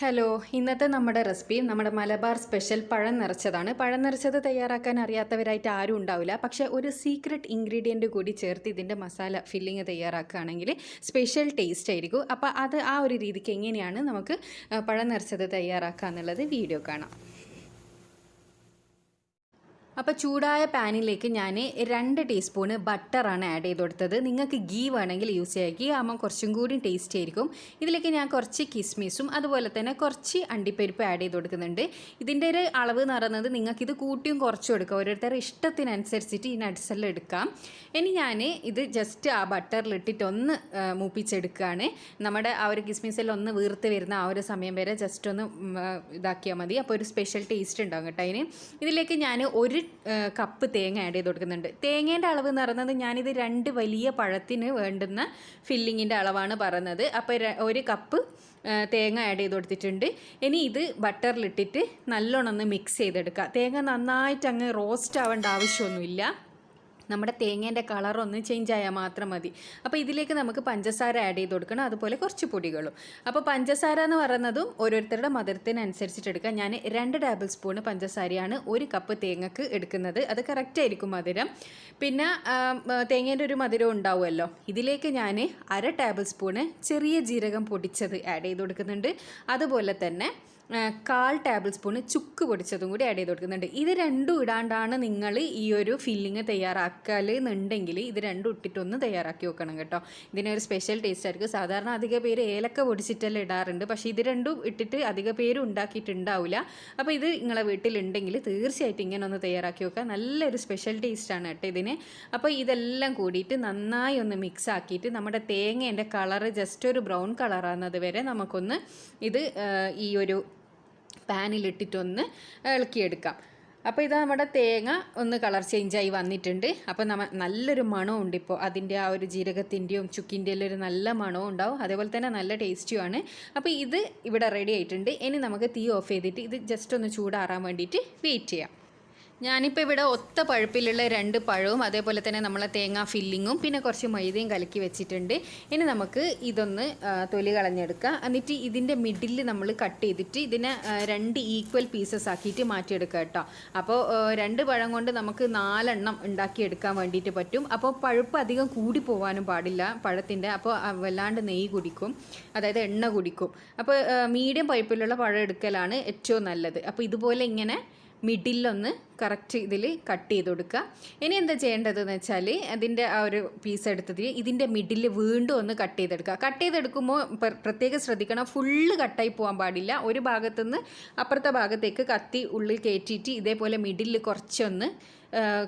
Hello, ഇന്നത്തെ നമ്മുടെ recipe നമ്മുടെ മലബാർ സ്പെഷ്യൽ പഴം നിറച്ചതാണ്. പഴം നിറച്ചത് തയ്യാറാക്കാൻ അറിയാത്തവരായിട്ട് ആരും ഉണ്ടാവില്ല. പക്ഷേ ഒരു സീക്രട്ട് ഇൻഗ്രീഡിയൻറ്റ് കൂടി ചേർത്ത് ഇതിൻ്റെ മസാല ഫില്ലിങ് തയ്യാറാക്കുകയാണെങ്കിൽ സ്പെഷ്യൽ ടേസ്റ്റ് ആയിരിക്കും. അപ്പോൾ അത് ആ ഒരു രീതിക്ക് എങ്ങനെയാണ് നമുക്ക് പഴം നിറച്ചത് തയ്യാറാക്കുക എന്നുള്ളത് വീഡിയോ കാണാം. അപ്പോൾ ചൂടായ പാനിലേക്ക് ഞാൻ 2 ടീസ്പൂണ് ബട്ടറാണ് ആഡ് ചെയ്ത് കൊടുത്തത്. നിങ്ങൾക്ക് ഗീ വേണമെങ്കിൽ യൂസ് ചെയ്യുക. ഗീ ആകുമ്പോൾ കുറച്ചും കൂടി ടേസ്റ്റ് ആയിരിക്കും. ഇതിലേക്ക് ഞാൻ കുറച്ച് കിസ്മിസും അതുപോലെ തന്നെ കുറച്ച് അണ്ടിപ്പരിപ്പ് ആഡ് ചെയ്ത് കൊടുക്കുന്നുണ്ട്. ഇതിൻ്റെ ഒരു അളവ് എന്ന് പറയുന്നത് നിങ്ങൾക്കിത് കൂട്ടിയും കുറച്ചും എടുക്കാം. ഓരോരുത്തരുടെ ഇഷ്ടത്തിനനുസരിച്ചിട്ട് ഈ നട്ട്സെല്ലാം എടുക്കാം. ഇനി ഞാൻ ഇത് ജസ്റ്റ് ആ ബട്ടറിലിട്ടിട്ട് ഒന്ന് മൂപ്പിച്ചെടുക്കുകയാണ്. നമ്മുടെ ആ ഒരു കിസ്മിസെല്ലാം ഒന്ന് വീർത്ത് വരുന്ന ആ ഒരു സമയം വരെ ജസ്റ്റ് ഒന്ന് ഇതാക്കിയാൽ മതി. അപ്പോൾ ഒരു സ്പെഷ്യൽ ടേസ്റ്റ് ഉണ്ടാകും കേട്ടോ. ഇതിലേക്ക് ഞാൻ 1 കപ്പ് തേങ്ങ ആഡ് ചെയ്ത് കൊടുക്കുന്നുണ്ട്. തേങ്ങേൻ്റെ അളവ് എന്ന് പറയുന്നത് ഞാനിത് 2 വലിയ പഴത്തിന് വേണ്ടുന്ന ഫില്ലിങ്ങിൻ്റെ അളവാണ് പറയുന്നത്. അപ്പോൾ 1 കപ്പ് തേങ്ങ ആഡ് ചെയ്ത് കൊടുത്തിട്ടുണ്ട്. ഇനി ഇത് ബട്ടറിലിട്ടിട്ട് നല്ലോണം ഒന്ന് മിക്സ് ചെയ്തെടുക്കുക. തേങ്ങ നന്നായിട്ട് അങ്ങ് റോസ്റ്റ് ആവേണ്ട ആവശ്യമൊന്നുമില്ല. നമ്മുടെ തേങ്ങേൻ്റെ കളറൊന്ന് ചേഞ്ച് ആയാൽ മാത്രം മതി. അപ്പോൾ ഇതിലേക്ക് നമുക്ക് പഞ്ചസാര ആഡ് ചെയ്ത് കൊടുക്കണം, അതുപോലെ കുറച്ച് പൊടികളും. അപ്പോൾ പഞ്ചസാര എന്ന് പറയുന്നതും ഓരോരുത്തരുടെ മധുരത്തിനനുസരിച്ചിട്ട് എടുക്കുക. ഞാൻ 2 ടേബിൾ സ്പൂൺ പഞ്ചസാരയാണ് 1 കപ്പ് തേങ്ങക്ക് എടുക്കുന്നത്. അത് കറക്റ്റായിരിക്കും മധുരം. പിന്നെ തേങ്ങേൻ്റെ ഒരു മധുരം ഉണ്ടാവുമല്ലോ. ഇതിലേക്ക് ഞാൻ 1/2 ടേബിൾ സ്പൂണ് ചെറിയ ജീരകം പൊടിച്ചത് ആഡ് ചെയ്ത് കൊടുക്കുന്നുണ്ട്. അതുപോലെ തന്നെ 1/4 ടേബിൾ സ്പൂണ് ചുക്ക് പൊടിച്ചതും കൂടി ആഡ് ചെയ്ത് കൊടുക്കുന്നുണ്ട്. ഇത് രണ്ടും ഇടാണ്ടാണ് നിങ്ങൾ ഈ ഒരു ഫില്ലിങ് തയ്യാറാക്കലെന്നുണ്ടെങ്കിൽ ഇത് രണ്ടും ഇട്ടിട്ടൊന്ന് തയ്യാറാക്കി വെക്കണം കേട്ടോ. ഇതിനൊരു സ്പെഷ്യൽ ടേസ്റ്റ് ആയിരിക്കും. സാധാരണ അധിക പേര് ഏലക്ക പൊടിച്ചിട്ടെല്ലാം ഇടാറുണ്ട്, പക്ഷേ ഇത് രണ്ടും ഇട്ടിട്ട് അധിക പേരും ഉണ്ടാക്കിയിട്ടുണ്ടാവില്ല. അപ്പോൾ ഇത് നിങ്ങളെ വീട്ടിലുണ്ടെങ്കിൽ തീർച്ചയായിട്ടും ഇങ്ങനെ ഒന്ന് തയ്യാറാക്കി വെക്കുക. നല്ലൊരു സ്പെഷ്യൽ ടേസ്റ്റാണ് കേട്ടോ ഇതിന്. അപ്പോൾ ഇതെല്ലാം കൂടിയിട്ട് നന്നായി ഒന്ന് മിക്സ് ആക്കിയിട്ട് നമ്മുടെ തേങ്ങേൻ്റെ കളറ് ജസ്റ്റ് ഒരു ബ്രൗൺ കളറാകുന്നത് വരെ നമുക്കൊന്ന് ഇത് ഈ ഒരു പാനിലിട്ടിട്ടൊന്ന് ഇളക്കിയെടുക്കാം. അപ്പോൾ ഇത് നമ്മുടെ തേങ്ങ ഒന്ന് കളർ ചേഞ്ചായി വന്നിട്ടുണ്ട്. അപ്പോൾ നല്ലൊരു മണമുണ്ട്. ഇപ്പോൾ അതിൻ്റെ ആ ഒരു ജീരകത്തിൻ്റെയും ചുക്കിൻ്റെയും ഒരു നല്ല മണവും ഉണ്ടാവും, അതേപോലെ തന്നെ നല്ല ടേസ്റ്റിയുമാണ്. അപ്പോൾ ഇത് ഇവിടെ റെഡി ആയിട്ടുണ്ട്. ഇനി നമുക്ക് തീ ഓഫ് ചെയ്തിട്ട് ഇത് ജസ്റ്റ് ഒന്ന് ചൂടാറാൻ വേണ്ടിയിട്ട് വെയിറ്റ് ചെയ്യാം. ഞാനിപ്പോൾ ഇവിടെ ഒത്ത പഴുപ്പിലുള്ള 2 പഴവും അതേപോലെ തന്നെ നമ്മളെ തേങ്ങ ഫില്ലിങ്ങും പിന്നെ കുറച്ച് മൈദയും കലക്കി വെച്ചിട്ടുണ്ട്. ഇനി നമുക്ക് ഇതൊന്ന് തൊലി കളഞ്ഞെടുക്കുക. എന്നിട്ട് ഇതിൻ്റെ മിഡിൽ നമ്മൾ കട്ട് ചെയ്തിട്ട് ഇതിനെ 2 ഈക്വൽ പീസസ് ആക്കിയിട്ട് മാറ്റിയെടുക്കുക കേട്ടോ. അപ്പോൾ 2 പഴം കൊണ്ട് നമുക്ക് 4 എണ്ണം ഉണ്ടാക്കിയെടുക്കാൻ വേണ്ടിയിട്ട് പറ്റും. അപ്പോൾ പഴുപ്പ് അധികം കൂടി പോകാനും പാടില്ല പഴത്തിൻ്റെ. അപ്പോൾ വല്ലാണ്ട് നെയ്യ് കുടിക്കും, അതായത് എണ്ണ കുടിക്കും. അപ്പോൾ മീഡിയം പഴുപ്പിലുള്ള പഴം എടുക്കലാണ് ഏറ്റവും നല്ലത്. അപ്പോൾ ഇതുപോലെ ഇങ്ങനെ മിഡിലൊന്ന് കറക്റ്റ് ഇതിൽ കട്ട് ചെയ്ത് കൊടുക്കുക. ഇനി എന്താ ചെയ്യേണ്ടതെന്ന് വെച്ചാൽ അതിൻ്റെ ആ ഒരു പീസ് എടുത്തതിൽ ഇതിൻ്റെ മിഡിൽ വീണ്ടും ഒന്ന് കട്ട് ചെയ്തെടുക്കുക. കട്ട് ചെയ്തെടുക്കുമ്പോൾ പ്രത്യേകം ശ്രദ്ധിക്കണം, ഫുള്ള് കട്ടായി പോകാൻ പാടില്ല. ഒരു ഭാഗത്തുനിന്ന് അപ്പുറത്തെ ഭാഗത്തേക്ക് കത്തി ഉള്ളിൽ കയറ്റിയിട്ട് ഇതേപോലെ മിഡിൽ കുറച്ചൊന്ന്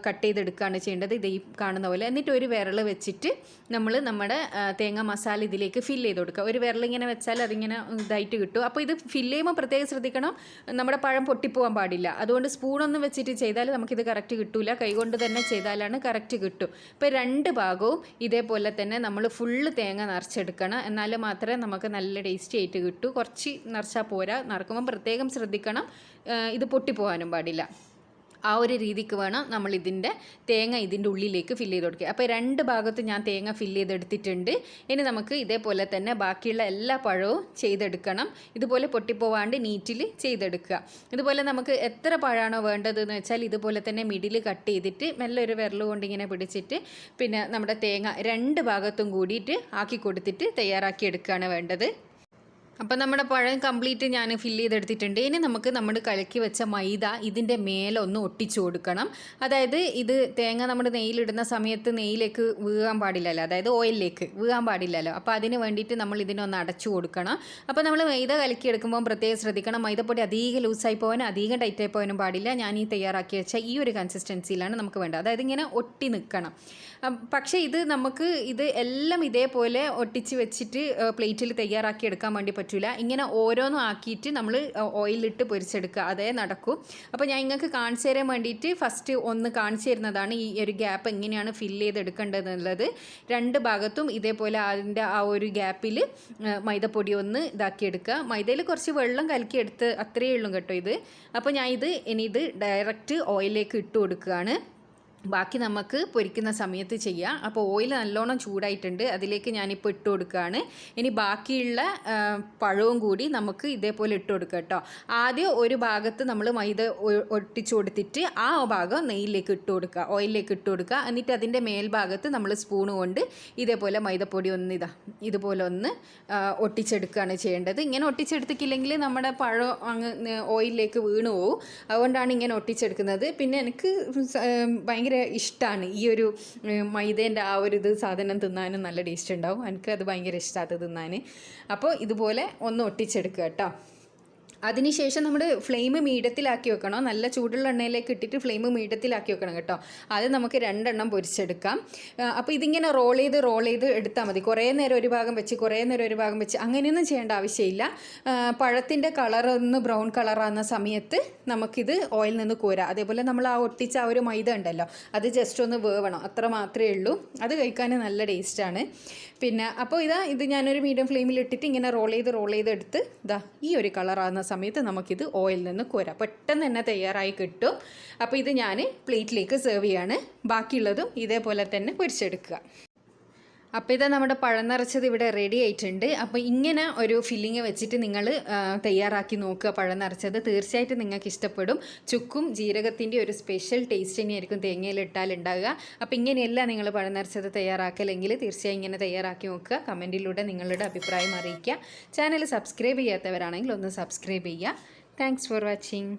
കട്ട് ചെയ്തെടുക്കുകയാണ് ചെയ്യേണ്ടത്, ഇത് ഈ കാണുന്ന പോലെ. എന്നിട്ട് ഒരു വിരൽ വെച്ചിട്ട് നമ്മൾ നമ്മുടെ തേങ്ങ മസാല ഇതിലേക്ക് ഫില്ല് ചെയ്ത് കൊടുക്കുക. ഒരു വിരൽ ഇങ്ങനെ വെച്ചാൽ അതിങ്ങനെ ഇതായിട്ട് കിട്ടും. അപ്പോൾ ഇത് ഫില്ല് ചെയ്യുമ്പോൾ പ്രത്യേകം ശ്രദ്ധിക്കണം, നമ്മുടെ പഴം പൊട്ടിപ്പോകാൻ പാടില്ല. അതുകൊണ്ട് സ്പൂണൊന്നും വെച്ചിട്ട് ചെയ്താൽ നമുക്കിത് കറക്റ്റ് കിട്ടില്ല, കൈകൊണ്ട് തന്നെ ചെയ്താലാണ് കറക്റ്റ് കിട്ടും. ഇപ്പോൾ 2 ഭാഗവും ഇതേപോലെ തന്നെ നമ്മൾ ഫുള്ള് തേങ്ങ നിറച്ചെടുക്കണം, എന്നാൽ മാത്രമേ നമുക്ക് നല്ല ടേസ്റ്റി ആയിട്ട് കിട്ടൂ. കുറച്ച് നിറച്ചാൽ പോരാ, നിറക്കുമ്പോൾ പ്രത്യേകം ശ്രദ്ധിക്കണം, ഇത് പൊട്ടിപ്പോകാനും പാടില്ല. ആ ഒരു രീതിക്ക് വേണം നമ്മൾ തേങ്ങ ഇതിൻ്റെ ഉള്ളിലേക്ക് ഫില്ല് ചെയ്ത് കൊടുക്കുക. അപ്പോൾ 2 ഭാഗത്തും ഞാൻ തേങ്ങ ഫില്ല് ചെയ്തെടുത്തിട്ടുണ്ട്. ഇനി നമുക്ക് ഇതേപോലെ തന്നെ ബാക്കിയുള്ള എല്ലാ പഴവും ചെയ്തെടുക്കണം. ഇതുപോലെ പൊട്ടിപ്പോവാണ്ട് നീറ്റിൽ ചെയ്തെടുക്കുക. ഇതുപോലെ നമുക്ക് എത്ര പഴമാണോ വേണ്ടതെന്ന് വെച്ചാൽ ഇതുപോലെ തന്നെ മിഡിൽ കട്ട് ചെയ്തിട്ട് മെല്ലെ ഒരു വിരൽ കൊണ്ട് ഇങ്ങനെ പിടിച്ചിട്ട് പിന്നെ നമ്മുടെ തേങ്ങ 2 ഭാഗത്തും കൂടിയിട്ട് ആക്കി കൊടുത്തിട്ട് തയ്യാറാക്കി എടുക്കുകയാണ് വേണ്ടത്. അപ്പോൾ നമ്മുടെ പഴം കംപ്ലീറ്റ് ഞാൻ ഫില്ല് ചെയ്തെടുത്തിട്ടുണ്ട്. ഇനി നമുക്ക് നമ്മൾ കലക്കി വെച്ച മൈദ ഇതിൻ്റെ മേലെ ഒന്ന് ഒട്ടിച്ചു കൊടുക്കണം. അതായത് ഇത് തേങ്ങ നമ്മൾ നെയ്യിലിടുന്ന സമയത്ത് നെയ്യിലേക്ക് വീഴാൻ പാടില്ലല്ലോ, അതായത് ഓയിലിലേക്ക് വീഴാൻ പാടില്ലല്ലോ. അപ്പോൾ അതിന് വേണ്ടിയിട്ട് നമ്മൾ ഇതിനൊന്ന് അടച്ചു കൊടുക്കണം. അപ്പോൾ നമ്മൾ മൈദ കലക്കി എടുക്കുമ്പോൾ പ്രത്യേകം ശ്രദ്ധിക്കണം, മൈദപ്പൊടി അധികം ലൂസായി പോകാനും അധികം ടൈറ്റായി പോകാനും പാടില്ല. ഞാൻ ഈ തയ്യാറാക്കി വെച്ച ഈ ഒരു കൺസിസ്റ്റൻസിയിലാണ് നമുക്ക് വേണ്ടത്, അതായത് ഇങ്ങനെ ഒട്ടി നിൽക്കണം. പക്ഷേ ഇത് എല്ലാം ഇതേപോലെ ഒട്ടിച്ച് വെച്ചിട്ട് പ്ലേറ്റിൽ തയ്യാറാക്കി എടുക്കാൻ വേണ്ടി പറ്റില്ല. ഇങ്ങനെ ഓരോന്നും ആക്കിയിട്ട് നമ്മൾ ഓയിലിട്ട് പൊരിച്ചെടുക്കുക, അതേ നടക്കൂ. അപ്പോൾ ഞാൻ നിങ്ങൾക്ക് കാണിച്ചു തരാൻ വേണ്ടിയിട്ട് ഫസ്റ്റ് ഒന്ന് കാണിച്ചു തരുന്നതാണ് ഈ ഒരു ഗ്യാപ്പ് എങ്ങനെയാണ് ഫില്ല് ചെയ്തെടുക്കേണ്ടതെന്നുള്ളത്. 2 ഭാഗത്തും ഇതേപോലെ അതിൻ്റെ ആ ഒരു ഗ്യാപ്പിൽ മൈദപ്പൊടി ഒന്ന് ഇതാക്കിയെടുക്കുക. മൈദയിൽ കുറച്ച് വെള്ളം കലക്കിയെടുത്ത് അത്രയേ ഉള്ളൂ കേട്ടോ ഇത്. അപ്പോൾ ഞാൻ ഇനി ഇത് ഡയറക്റ്റ് ഓയിലിലേക്ക് ഇട്ട് കൊടുക്കുകയാണ്. ബാക്കി നമുക്ക് പൊരിക്കുന്ന സമയത്ത് ചെയ്യാം. അപ്പോൾ ഓയിൽ നല്ലോണം ചൂടായിട്ടുണ്ട്, അതിലേക്ക് ഞാനിപ്പോൾ ഇട്ട് കൊടുക്കുകയാണ്. ഇനി ബാക്കിയുള്ള പഴവും കൂടി നമുക്ക് ഇതേപോലെ ഇട്ട് കൊടുക്കുക കേട്ടോ. ആദ്യം ഒരു ഭാഗത്ത് നമ്മൾ മൈദ ഒട്ടിച്ചു കൊടുത്തിട്ട് ആ ഭാഗം നെയ്യിലേക്ക് ഇട്ട് കൊടുക്കുക, ഓയിലിലേക്ക് ഇട്ട് കൊടുക്കുക. എന്നിട്ട് അതിൻ്റെ മേൽഭാഗത്ത് നമ്മൾ സ്പൂണ് കൊണ്ട് ഇതേപോലെ മൈദപ്പൊടി ഇതുപോലെ ഒന്ന് ഒട്ടിച്ചെടുക്കുകയാണ് ചെയ്യേണ്ടത്. ഇങ്ങനെ ഒട്ടിച്ചെടുത്തിട്ടില്ലെങ്കിൽ നമ്മുടെ പഴം അങ്ങ് ഓയിലിലേക്ക് വീണു പോകും. അതുകൊണ്ടാണ് ഇങ്ങനെ ഒട്ടിച്ചെടുക്കുന്നത്. പിന്നെ എനിക്ക് ഭയങ്കര ഇഷ്ടമാണ് ഈ ഒരു മൈദേൻ്റെ ആ ഒരു സാധനം തിന്നാനും നല്ല ടേസ്റ്റ് ഉണ്ടാവും. എനിക്കത് ഭയങ്കര ഇഷ്ടമാണ് തിന്നാൻ. അപ്പോൾ ഇതുപോലെ ഒന്ന് ഒട്ടിച്ചെടുക്കുക കേട്ടോ. അതിനുശേഷം നമ്മൾ ഫ്ലെയിം മീഡിയത്തിലാക്കി വെക്കണം. നല്ല ചൂടുള്ള എണ്ണയിലേക്ക് ഇട്ടിട്ട് ഫ്ലെയിം മീഡിയത്തിലാക്കി വെക്കണം കേട്ടോ. അത് നമുക്ക് 2 എണ്ണം പൊരിച്ചെടുക്കാം. അപ്പോൾ ഇതിങ്ങനെ റോൾ ചെയ്ത് എടുത്താൽ മതി. കുറേ നേരം ഒരു ഭാഗം വെച്ച് കുറേ നേരം ഒരു ഭാഗം വെച്ച് അങ്ങനെയൊന്നും ചെയ്യേണ്ട ആവശ്യമില്ല. പഴത്തിൻ്റെ കളർ ഒന്ന് ബ്രൗൺ കളറാകുന്ന സമയത്ത് നമുക്കിത് ഓയിൽ നിന്ന് കോരാം. അതേപോലെ നമ്മൾ ആ ഒട്ടിച്ച ആ ഒരു മൈദ ഉണ്ടല്ലോ, അത് ജസ്റ്റ് ഒന്ന് വേവണം, അത്ര മാത്രമേ ഉള്ളൂ. അത് കഴിക്കാൻ നല്ല ടേസ്റ്റാണ്. പിന്നെ അപ്പോൾ ഇത് ഞാനൊരു മീഡിയം ഫ്ലെയിമിൽ ഇട്ടിട്ട് ഇങ്ങനെ റോൾ ചെയ്ത് എടുത്ത് ഈ ഒരു കളറാകുന്ന സമയത്ത് നമുക്കിത് ഓയിലിൽ നിന്ന് കോരാം. പെട്ടെന്ന് തന്നെ തയ്യാറായി കിട്ടും. അപ്പോൾ ഇത് ഞാൻ പ്ലേറ്റിലേക്ക് സെർവ് ചെയ്യാണ്. ബാക്കിയുള്ളതും ഇതേപോലെ തന്നെ പൊരിച്ചെടുക്കുക. അപ്പോൾ ഇതാ നമ്മുടെ പഴം നിറച്ചത് ഇവിടെ റെഡി ആയിട്ടുണ്ട്. അപ്പോൾ ഇങ്ങനെ ഒരു ഫില്ലിങ് വെച്ചിട്ട് നിങ്ങൾ തയ്യാറാക്കി നോക്കുക. പഴം നിറച്ചത് തീർച്ചയായിട്ടും നിങ്ങൾക്ക് ഇഷ്ടപ്പെടും. ചുക്കും ജീരകത്തിൻ്റെ ഒരു സ്പെഷ്യൽ ടേസ്റ്റ് തന്നെയായിരിക്കും തേങ്ങയിലിട്ടാൽ ഉണ്ടാകുക. അപ്പോൾ ഇങ്ങനെയല്ല നിങ്ങൾ പഴം നിറച്ചത് തയ്യാറാക്കലെങ്കിൽ തീർച്ചയായും ഇങ്ങനെ തയ്യാറാക്കി നോക്കുക. കമൻറ്റിലൂടെ നിങ്ങളുടെ അഭിപ്രായം അറിയിക്കുക. ചാനൽ സബ്സ്ക്രൈബ് ചെയ്യാത്തവരാണെങ്കിൽ ഒന്ന് സബ്സ്ക്രൈബ് ചെയ്യുക. Thanks for watching.